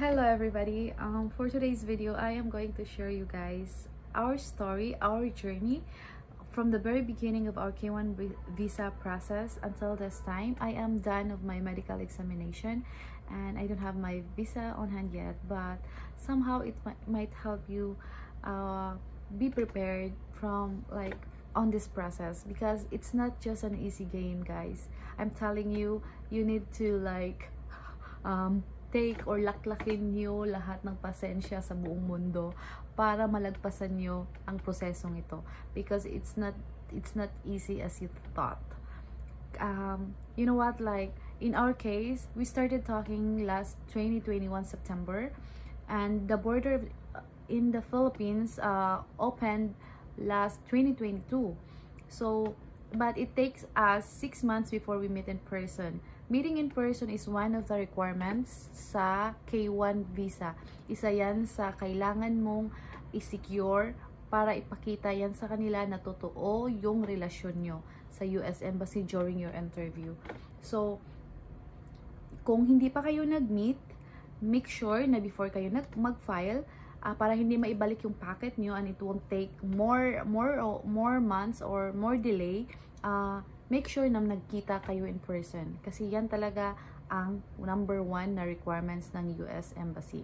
Hello everybody. For today's video, I am going to share you guys our story, our journey from the very beginning of our K1 visa process until this time. I am done of my medical examination and I don't have my visa on hand yet, but somehow it might help you be prepared from on this process, because it's not just an easy game, guys. I'm telling you, you need to take or laklakin nyo lahat ng pasensya sa buong mundo para malagpasan nyo ang prosesong ito, because it's not easy as you thought. You know what, like in our case, we started talking last 2021 September, and the border in the Philippines opened last 2022. So but it takes us 6 months before we meet in person. Meeting in person is one of the requirements sa K1 visa. Isa yan sa kailangan mong i-secure para ipakita yan sa kanila na totoo yung relasyon nyo sa US Embassy during your interview. So, kung hindi pa kayo nag-meet, make sure na before kayo mag-file, para hindi maibalik yung packet nyo and it won't take more months or more delay, make sure na nagkita kayo in person, kasi yan talaga ang number 1 na requirements ng US Embassy.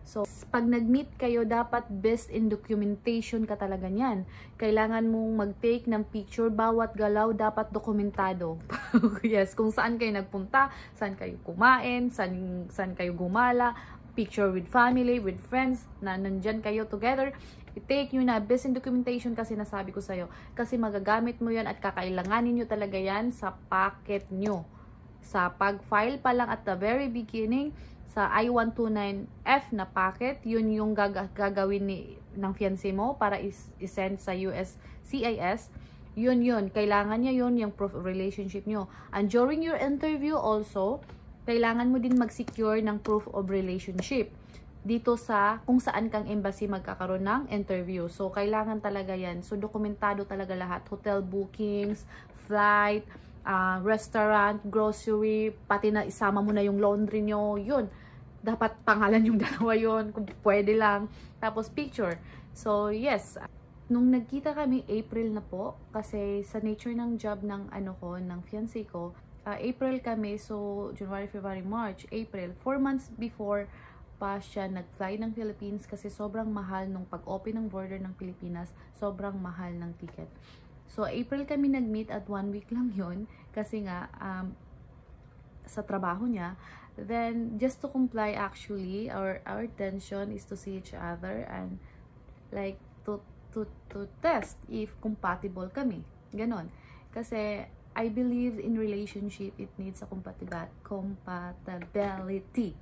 So, pag nag-meet kayo, dapat best in documentation ka talaga niyan. Kailangan mong mag-take ng picture, bawat galaw dapat dokumentado. Yes, kung saan kayo nagpunta, saan kayo kumain, saan kayo gumala, picture with family, with friends, na nandyan kayo together. I-take nyo na best in documentation, kasi nasabi ko sa'yo, kasi magagamit mo yan at kakailanganin nyo talaga yan sa packet nyo. Sa pag-file pa lang at the very beginning, sa I-129F na packet, yun yung gagawin ng fiancé mo para isend sa US CIS. Yun. Kailangan niya yun, yung proof of relationship nyo. And during your interview also, kailangan mo din mag-secure ng proof of relationship dito sa kung saan kang embassy magkakaroon ng interview. So, kailangan talaga yan. So, dokumentado talaga lahat. Hotel bookings, flight, restaurant, grocery, pati na isama mo na yung laundry nyo. Yun. Dapat pangalan yung dalawa yun, kung pwede lang. Tapos, picture. So, yes. Nung nagkita kami, April na po. Kasi sa nature ng job ng ng fiancé ko, April kami. So, January, February, March, April. 4 months before pa siya nag-fly ng Philippines, kasi sobrang mahal nung pag-open ng border ng Pilipinas, sobrang mahal ng ticket. So, April kami nag-meet at 1 week lang yun, kasi nga, sa trabaho niya. Then, just to comply actually, our intention is to see each other and like to test if compatible kami. Ganon. Kasi, I believe in relationship, it needs a compatibility.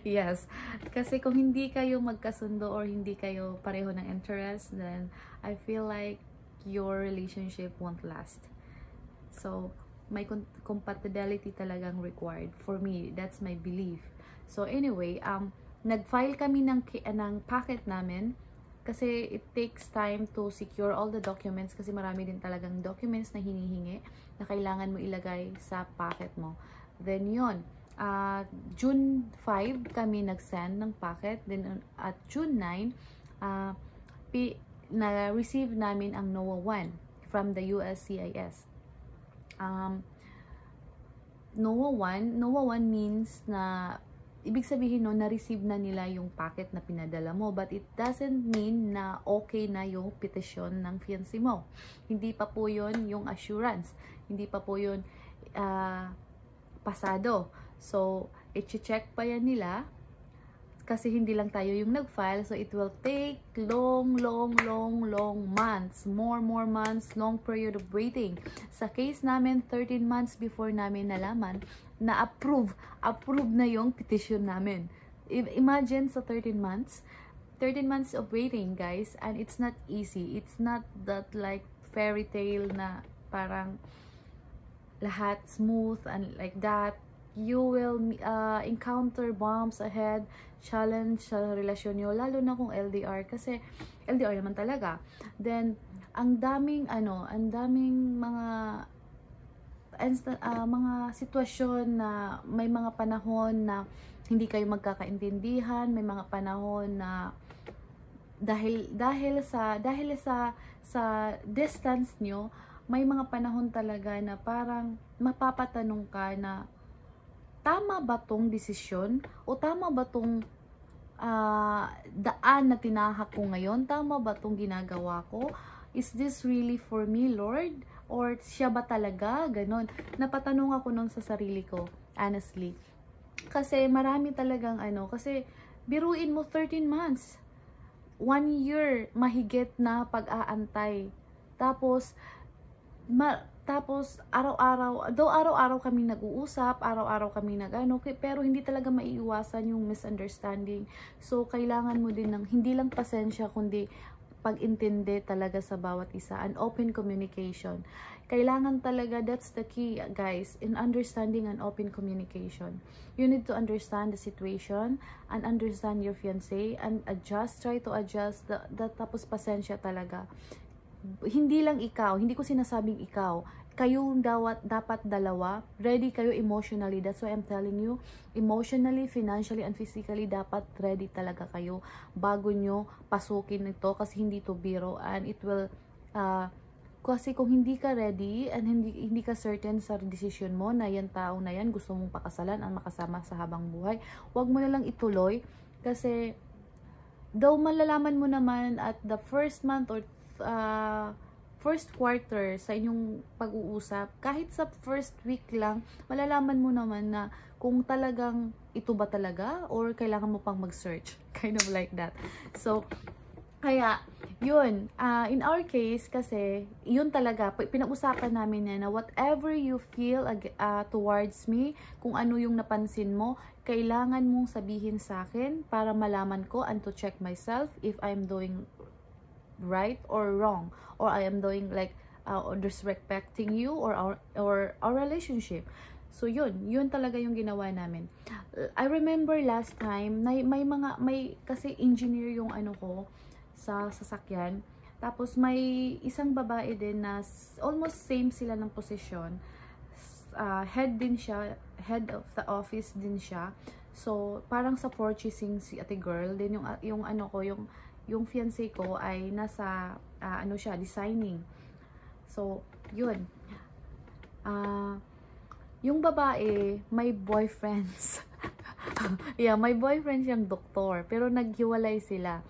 Yes. Kasi kung hindi kayo magkasundo or hindi kayo pareho ng interest, then I feel like your relationship won't last. So, may compatibility talagang required. For me, that's my belief. So, anyway, nag-file kami ng packet namin. Kasi it takes time to secure all the documents, kasi marami din talagang documents na hinihingi na kailangan mo ilagay sa packet mo. Then yun, June 5 kami nag-send ng packet. Then at June 9, na-receive namin ang NOAA 1 from the USCIS. NOAA 1 means na ibig sabihin no, na-receive na nila yung packet na pinadala mo. But it doesn't mean na okay na yung petisyon ng fiancé mo. Hindi pa po yun yung assurance. Hindi pa po yun pasado. So, i-check pa yan nila. Kasi hindi lang tayo yung nag-file. So, it will take long months. More months, long period of waiting. Sa case namin, 13 months before namin nalaman na approve na yung petition namin. Imagine sa 13 months of waiting, guys, and it's not easy. It's not that like fairy tale na parang lahat smooth and like that. You will encounter bumps ahead, challenge sa relasyon nyo, lalo na kung LDR, kasi LDR naman talaga. Then, ang daming mga mga sitwasyon na may mga panahon na hindi kayo magkakaintindihan, may mga panahon na dahil sa distance nyo, may mga panahon talaga na parang mapapatanong ka na tama ba tong desisyon o tama ba tong daan na tinahak ko ngayon, tama ba tong ginagawa ko, is this really for me, Lord, or siya ba talaga, ganon. Napatanong ako nung sa sarili ko, honestly, kasi marami talagang kasi biruin mo 13 months, 1 year mahigit na pag-aantay. Tapos araw-araw kami nag-uusap, araw-araw kami pero hindi talaga maiiwasan yung misunderstanding. So, kailangan mo din ng, hindi lang pasensya, kundi pag-intindi talaga sa bawat isa, an open communication. Kailangan talaga, that's the key, guys, in understanding an open communication. You need to understand the situation and understand your fiancé and try to adjust, tapos pasensya talaga. Hindi lang ikaw, hindi ko sinasabing ikaw, kayong dapat dalawa, ready kayo emotionally. That's why I'm telling you, emotionally, financially, and physically, dapat ready talaga kayo bago nyo pasukin ito, kasi hindi to biro, and it will, kasi kung hindi ka ready and hindi ka certain sa decision mo na yan taong na yan gusto mong pakasalan ang makasama sa habang buhay, wag mo na lang ituloy, kasi though malalaman mo naman at the first month or first quarter sa inyong pag-uusap, kahit sa first week lang, malalaman mo naman na kung talagang ito ba talaga or kailangan mo pang mag-search. Kind of like that. So, kaya, yun, in our case, kasi, yun talaga, pinag-usapan namin na whatever you feel towards me, kung ano yung napansin mo, kailangan mong sabihin sa akin para malaman ko and to check myself if I'm doing right or wrong, or I am doing like disrespecting you or our relationship. So yun talaga yung ginawa namin. I remember last time may kasi engineer yung ko sa sasakyan, tapos may isang babae din na almost same sila ng posisyon, head din siya, head of the office din siya. So parang sa purchasing si ate girl din yung fiancé ko ay nasa siya, designing. So yun, yung babae may boyfriends. Yeah, may boyfriend siyang doktor, pero naghiwalay sila.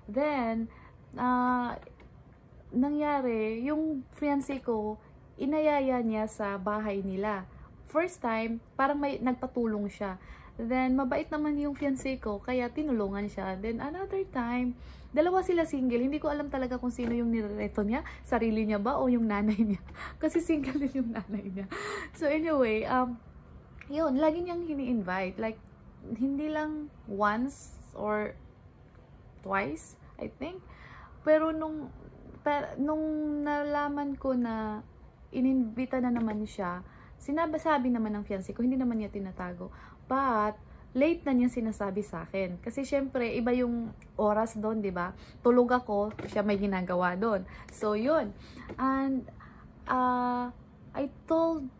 Then nangyari, yung fiancé ko inayaya niya sa bahay nila. First time, parang may nagpatulong siya. Then, mabait naman yung fiancé ko, kaya tinulungan siya. Then, another time, dalawa sila single. Hindi ko alam talaga kung sino yung nirereto niya. Sarili niya ba o yung nanay niya? Kasi single din yung nanay niya. So, anyway, yun, lagi niyang hini-invite. Like, hindi lang once or twice, I think. Pero nung nalaman ko na ininbita na naman siya, sabi naman ng fiancé ko, hindi naman niya tinatago. But, late na niya sinasabi sa akin. Kasi syempre, iba yung oras doon, di ba? Tulog ako, siya may ginagawa doon. So, yun. And, I told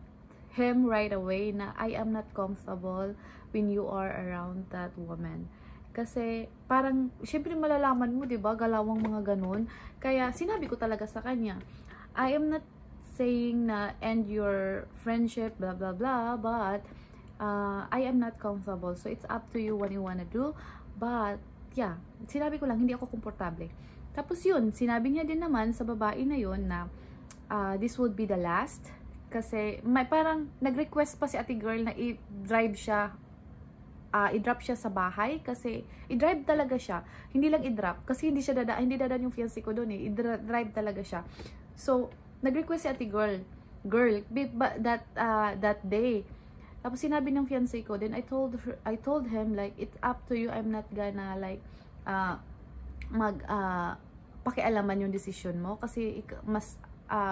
him right away na I am not comfortable when you are around that woman. Kasi, parang, syempre malalaman mo, di ba? Galawang mga ganun. Kaya, sinabi ko talaga sa kanya, I am not saying na end your friendship, blah, blah, blah, but, I am not comfortable. So, it's up to you what you wanna do. But, yeah, sinabi ko lang, hindi ako komportable. Tapos yun, sinabi niya din naman sa babae na yun na this would be the last. Kasi, may parang nag-request pa si ate girl na i-drop siya sa bahay. Kasi, i-drive talaga siya. Hindi lang i-drop. Kasi hindi dadaan yung fiancé ko doon eh. I-drive talaga siya. So, nag-request si ate girl, that day. Tapos sinabi ng fiancé ko, then I told him like, it's up to you, I'm not gonna like pakialaman yung decision mo kasi mas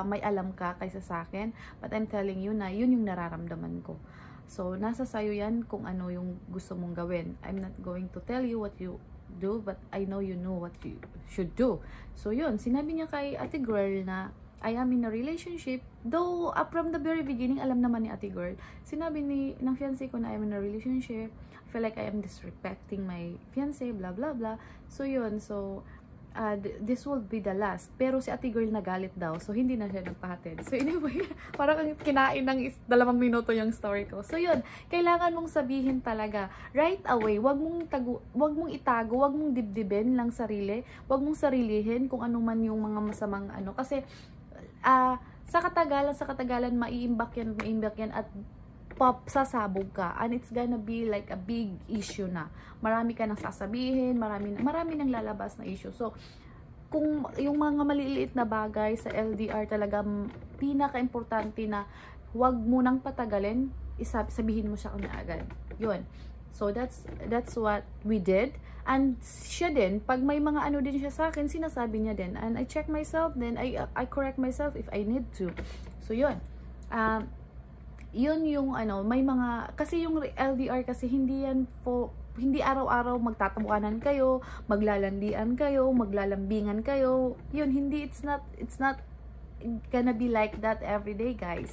may alam ka kaysa sa akin, but I'm telling you na yun yung nararamdaman ko. So nasa sayo yan kung ano yung gusto mong gawin. I'm not going to tell you what you do, but I know you know what you should do. So yun, sinabi niya kay ate girl na I am in a relationship Though, from the very beginning, alam naman ni ate girl, sinabi ng fiancé ko na I'm in a relationship, I feel like I am disrespecting my fiancé, blah, blah, blah. So, yun. So, this will be the last. Pero si ate girl nagalit daw. So, hindi na siya nagpahatid. So, anyway, parang kinain ng 2 minuto yung story ko. So, yun. Kailangan mong sabihin talaga right away. Wag mong itago, wag mong dibdibin lang sarili. Wag mong sarilihin kung ano man yung mga masamang ano. Kasi, sa katagalan, maiimbak yan at sasabog ka, and it's gonna be like a big issue na. Marami ka nang sasabihin, marami nang lalabas na issue. So, kung yung mga maliliit na bagay sa LDR talaga, pinaka-importante na huwag mo nang patagalin, sabihin mo siya kanya agad. Yun. So, that's what we did. And siya din, pag may mga ano din siya sa akin, sinasabi niya din. And I check myself, then I correct myself if I need to. So, yun. Yun yung ano, may mga, kasi yung LDR kasi hindi araw-araw magtatawanan kayo, maglalandian kayo, maglalambingan kayo. Yun, it's not gonna be like that every day, guys.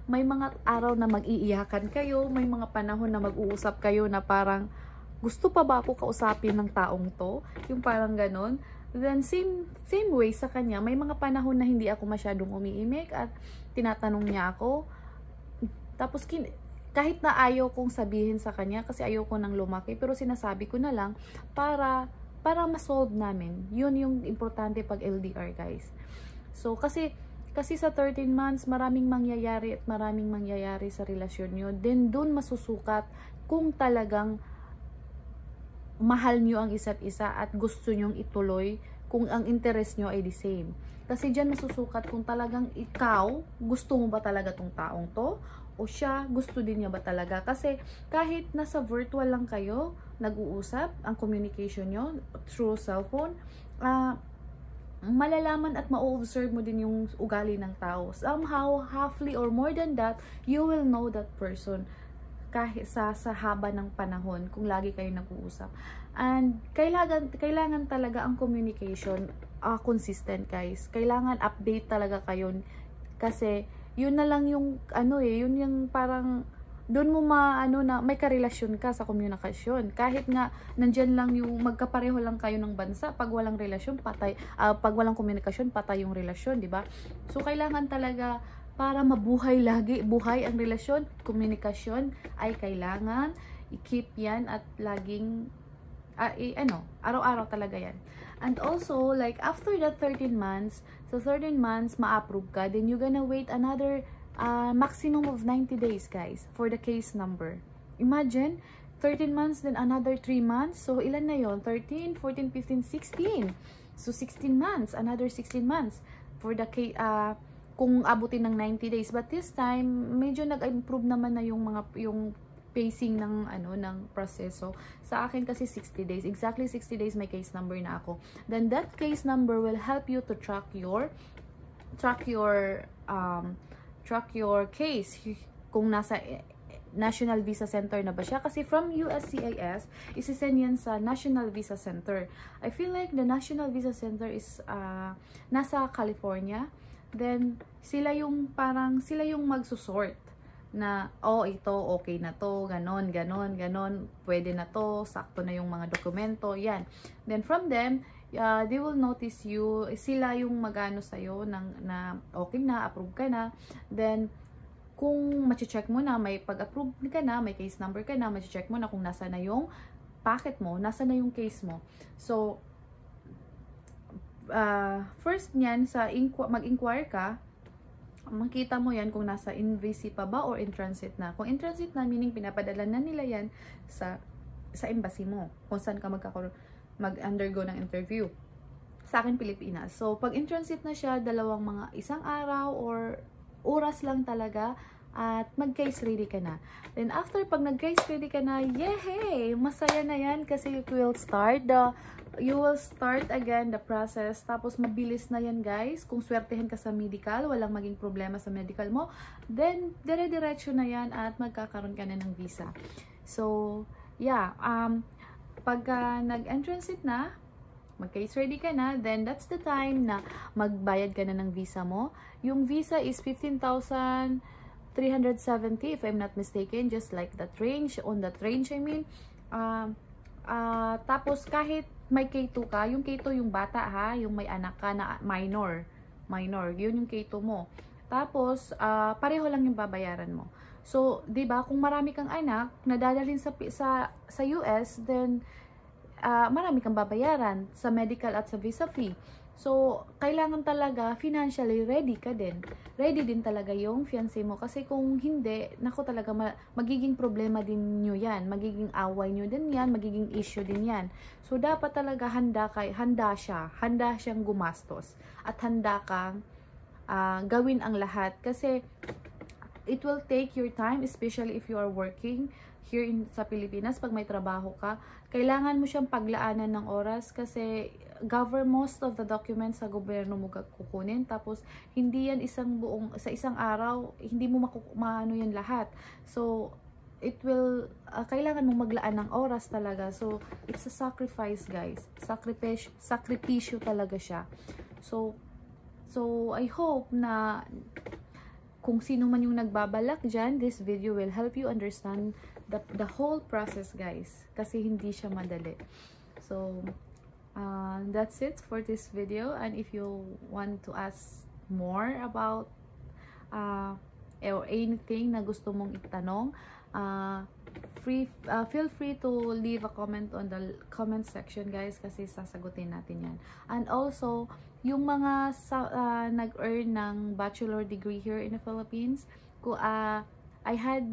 May mga araw na mag-iiyakan kayo, may mga panahon na mag-uusap kayo na parang, gusto pa ba ako kausapin ng taong to? Yung parang ganon. Then, same way sa kanya, may mga panahon na hindi ako masyadong umiimik at tinatanong niya ako. Tapos, kahit na ayaw kong sabihin sa kanya, kasi ayaw ko nang lumaki, pero sinasabi ko na lang para ma-solve namin. Yun yung importante pag LDR, guys. So, kasi sa 13 months, maraming mangyayari sa relasyon nyo. Then, dun masusukat kung talagang mahal nyo ang isa't isa at gusto nyong ituloy kung ang interest nyo ay the same. Kasi dyan masusukat kung talagang ikaw, gusto mo ba talaga tong taong to? O siya, gusto din niya ba talaga? Kasi kahit nasa virtual lang kayo, nag-uusap, ang communication nyo through cellphone, malalaman at ma-observe mo din yung ugali ng tao. Somehow, halfly or more than that, you will know that person kahit sa haba ng panahon kung lagi kayo nag-uusap. And kailangan talaga ang communication consistent, guys. Kailangan update talaga kayo kasi yun na lang yung yun yung parang doon mo na may karelasyon ka sa komunikasyon. Kahit nga nandiyan lang yung magkapareho lang kayo ng bansa, pag walang relasyon patay, pag walang komunikasyon patay yung relasyon, di ba? So kailangan talaga para mabuhay buhay ang relasyon, komunikasyon ay kailangan i-keep yan at laging araw-araw talaga yan. And also, like, after that 13 months, so 13 months, ma-approve ka, then you're gonna wait another maximum of 90 days, guys, for the case number. Imagine, 13 months, then another 3 months. So, ilan na yon? 13, 14, 15, 16. So, 16 months, another 16 months for the case, kung abutin ng 90 days. But this time, medyo nag-improve naman na yung pacing ng proseso. Sa akin kasi 60 days. Exactly 60 days may case number na ako. Then that case number will help you to track your case kung nasa National Visa Center na ba siya. Kasi from USCIS, isisend yan sa National Visa Center. I feel like the National Visa Center is nasa California. Then, sila yung magsusort na, ito, okay na to, ganon, pwede na to, sakto na yung mga dokumento, yan. Then, from them, they will notice you, sila yung magano sa'yo na okay na, approve ka na. Then, kung machi-check mo na, may pag-approve ka na, may case number ka na, machi-check mo na kung nasa na yung packet mo, nasa na yung case mo. So, first niyan, mag-inquire ka, makita mo yan kung nasa in visa pa ba or in transit na. Kung in transit na, meaning pinapadala na nila yan sa embassy mo, kung saan ka mag-undergo ng interview. Sa akin, Pilipinas. So, pag in transit na siya, isang araw or oras lang talaga, at mag-case ready ka na. Then, after pag nag-case ready ka na, yehey! Masaya na yan kasi you will start again the process. Tapos, mabilis na yan, guys. Kung swertehin ka sa medical, walang maging problema sa medical mo, then, dire-diretso na yan at magkakaroon ka na ng visa. So, yeah. Pagka nag-entrance it na, mag-case ready ka na, then that's the time na magbayad ka na ng visa mo. Yung visa is 15,370 if I'm not mistaken, just like that range, on that range I mean. Tapos kahit may K2 ka, yung K2 yung bata ha, yung may anak ka na minor, yun yung K2 mo. Tapos pareho lang yung babayaran mo. So, 'di ba, kung marami kang anak na dadalhin sa US, then marami kang babayaran sa medical at sa visa fee. So, kailangan talaga financially ready ka din. Ready din talaga yung fiancé mo. Kasi kung hindi, naku talaga, magiging problema din nyo yan. Magiging away nyo din yan. Magiging issue din yan. So, dapat talaga handa siyang gumastos. At handa kang gawin ang lahat. Kasi, it will take your time, especially if you are working here sa Pilipinas. Pag may trabaho ka, kailangan mo siyang paglaanan ng oras kasi most of the documents sa gobyerno mo kukunin. Tapos, hindi yan sa isang araw, hindi mo maano yan lahat. So, it will, kailangan mo maglaan ng oras talaga. So, it's a sacrifice, guys. Sakripisyo talaga siya. So, I hope na kung sino man yung nagbabalak dyan, this video will help you understand the whole process, guys. Kasi hindi siya madali. So, that's it for this video. And if you want to ask more about or anything na gusto mong itanong, feel free to leave a comment on the comment section, guys, kasi sasagutin natin yan. And also, yung mga nag-earn ng bachelor degree here in the Philippines, I had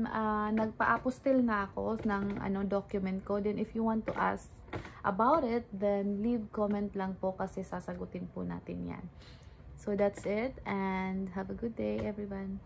nagpa-apostle na ako ng document ko. Then if you want to ask about it, then leave comment lang po kasi sasagutin po natin yan. So that's it, and have a good day, everyone.